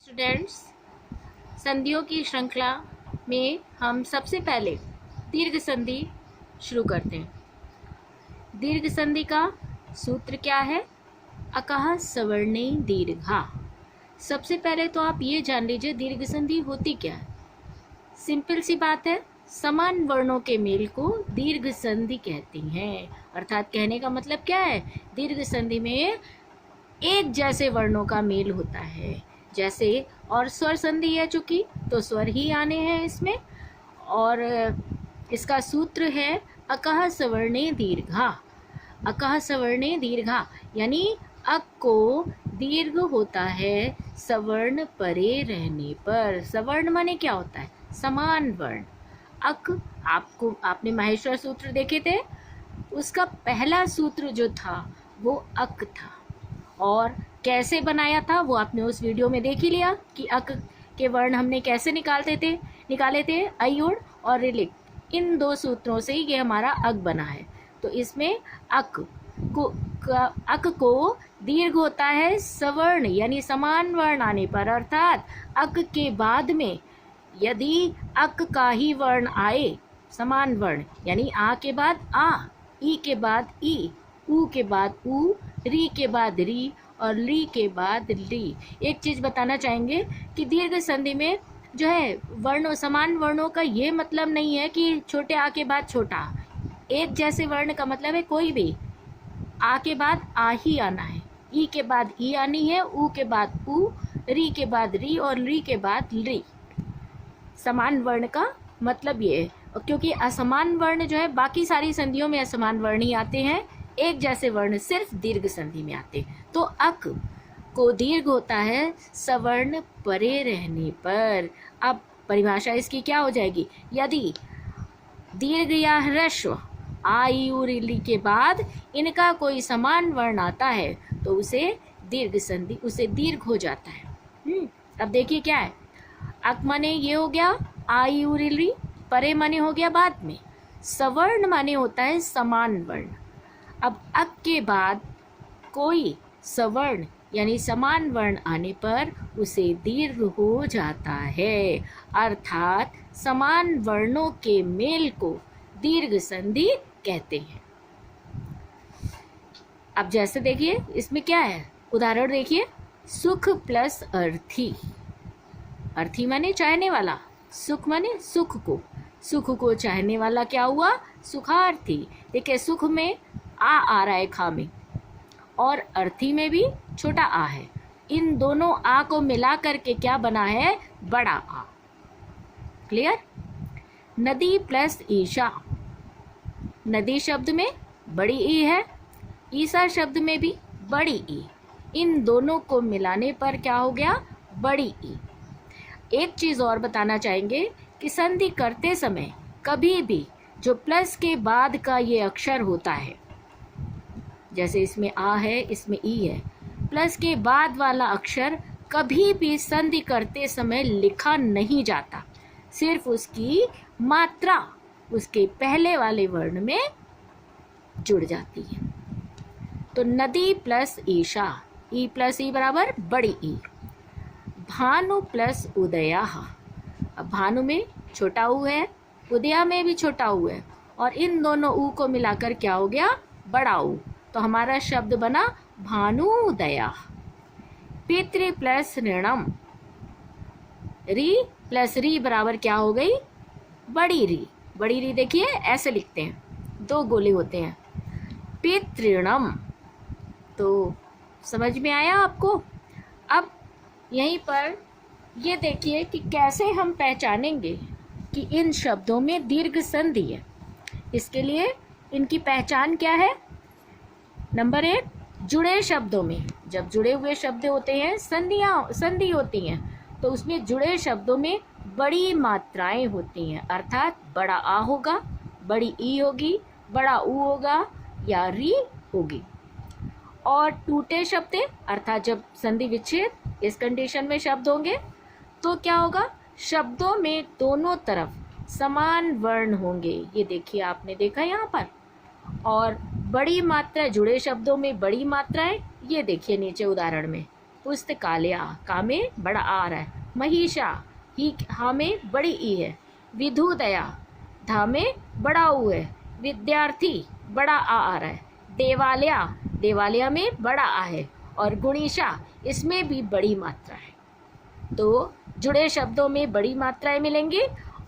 Students, संधियों की श्रृंखला में हम सबसे पहले दीर्घ संधि शुरू करते हैं। दीर्घ संधि का सूत्र क्या है? अकः सवर्णे दीर्घा। सबसे पहले तो आप ये जान लीजिए दीर्घ संधि होती क्या है। सिंपल सी बात है, समान वर्णों के मेल को दीर्घ संधि कहती हैं। अर्थात कहने का मतलब क्या है, दीर्घ संधि में एक जैसे वर्णों का मेल होता है। जैसे और स्वर संधि है चूंकि तो स्वर ही आने हैं इसमें, और इसका सूत्र है अकः सवर्णे दीर्घा। अकः सवर्णे दीर्घा यानी अक को दीर्घ होता है सवर्ण परे रहने पर। सवर्ण माने क्या होता है? समान वर्ण। अक आपने माहेश्वर सूत्र देखे थे, उसका पहला सूत्र जो था वो अक था। और कैसे बनाया था वो आपने उस वीडियो में देख ही लिया कि अक के वर्ण हमने कैसे निकाले थे अयुण और रिलिक। इन दो सूत्रों से ये हमारा अक बना है। तो इसमें अक को दीर्घ होता है सवर्ण यानी समान वर्ण आने पर। अर्थात अक के बाद में यदि अक का ही वर्ण आए, समान वर्ण यानी आ के बाद आ, ई के बाद ई, ऊ के बाद ऊ, री के बाद री और ली के बाद ली। एक चीज़ बताना चाहेंगे कि दीर्घ संधि में जो है वर्णों, समान वर्णों का ये मतलब नहीं है कि छोटे आ के बाद छोटा। एक जैसे वर्ण का मतलब है कोई भी आ के बाद आ ही आना है, ई के बाद ई आनी है, ऊ के बाद ऊ, री के बाद री और ली के बाद ली। समान वर्ण का मतलब ये है, क्योंकि असमान वर्ण जो है बाकी सारी संधियों में असमान वर्ण ही आते हैं, एक जैसे वर्ण सिर्फ दीर्घ संधि में आते हैं। तो अक को दीर्घ होता है सवर्ण परे रहने पर। अब परिभाषा इसकी क्या हो जाएगी? यदि दीर्घ या ह्रस्व आ ई उ री ली के बाद इनका कोई समान वर्ण आता है तो उसे दीर्घ संधि, उसे दीर्घ हो जाता है। अब देखिए क्या है, अक माने ये हो गया आ ई उ री ली, परे माने हो गया बाद में, सवर्ण माने होता है समान वर्ण। अब अक के बाद कोई सवर्ण यानी समान वर्ण आने पर उसे दीर्घ हो जाता है। अर्थात समान वर्णों के मेल को दीर्घ संधि कहते हैं। अब जैसे देखिए इसमें क्या है, उदाहरण देखिए, सुख प्लस अर्थी। अर्थी माने चाहने वाला, सुख माने सुख को चाहने वाला क्या हुआ? सुखार्थी। देखिए सुख में आ रहा है खा में, और अर्थी में भी छोटा आ है। इन दोनों आ को मिला करके क्या बना है? बड़ा आ। क्लियर? नदी प्लस ईशा। नदी शब्द में बड़ी ई है, ईशा शब्द में भी बड़ी ई। इन दोनों को मिलाने पर क्या हो गया? बड़ी ई। एक चीज और बताना चाहेंगे कि संधि करते समय कभी भी जो प्लस के बाद का ये अक्षर होता है, जैसे इसमें आ है, इसमें ई है, प्लस के बाद वाला अक्षर कभी भी संधि करते समय लिखा नहीं जाता। सिर्फ उसकी मात्रा उसके पहले वाले वर्ण में जुड़ जाती है। तो नदी प्लस ईशा, ई प्लस ई बराबर बड़ी ई। भानु प्लस उदया। अब भानु में छोटा ऊ है, उदया में भी छोटा ऊ है, और इन दोनों ऊ को मिलाकर क्या हो गया? बड़ा ऊ। तो हमारा शब्द बना भानुदया। पितृ प्लस ऋणम। री प्लस री बराबर क्या हो गई? बड़ी री। बड़ी री देखिए ऐसे लिखते हैं, दो गोले होते हैं, पितृणम। तो समझ में आया आपको? अब यहीं पर ये देखिए कि कैसे हम पहचानेंगे कि इन शब्दों में दीर्घ संधि है। इसके लिए इनकी पहचान क्या है? नंबर 1, जुड़े शब्दों में, जब जुड़े हुए शब्द होते हैं, संधि होती हैं, तो उसमें जुड़े शब्दों में बड़ी मात्राएं होती हैं। अर्थात बड़ा आ होगा, बड़ी ई होगी, बड़ा ऊ होगा या री होगी। और टूटे शब्द अर्थात जब संधि विच्छेद इस कंडीशन में शब्द होंगे तो क्या होगा? शब्दों में दोनों तरफ समान वर्ण होंगे। ये देखिए आपने देखा यहाँ पर। और बड़ी मात्रा, जुड़े शब्दों में बड़ी मात्राएं, ये देखिए नीचे उदाहरण में पुस्तकालया, का में बड़ा आ रहा है। महिषा, ही हा में बड़ी ई है। विधुदया, धा में बड़ा ऊ है। विद्यार्थी, बड़ा आ रहा है। देवालया, देवालया में बड़ा आ है। और गुणीशा, इसमें भी बड़ी मात्रा है। तो जुड़े शब्दों में बड़ी मात्राएं मिलेंगी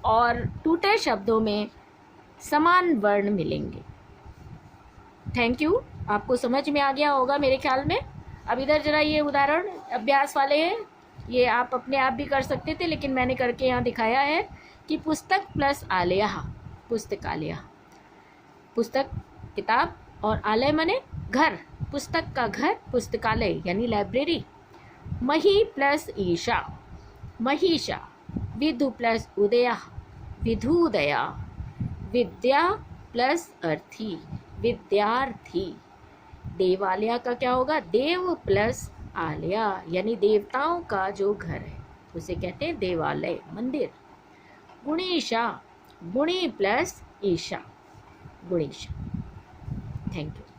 और टूटे शब्दों में समान वर्ण मिलेंगे। थैंक यू, आपको समझ में आ गया होगा मेरे ख्याल में। अब इधर जरा ये उदाहरण अभ्यास वाले हैं, ये आप अपने आप भी कर सकते थे लेकिन मैंने करके यहाँ दिखाया है कि पुस्तक प्लस आलय, पुस्तकालय, पुस्तक किताब और आलय माने घर, पुस्तक का घर पुस्तकालय यानी लाइब्रेरी। मही प्लस ईशा, महिषा। विधु प्लस उदया, विधुदया। विद्या प्लस अर्थी, विद्यार्थी। देवालय का क्या होगा, देव प्लस आलया यानी देवताओं का जो घर है उसे कहते हैं देवालय, मंदिर। गुणीशा, गुणी प्लस ईशा, गुणीशा। Thank you.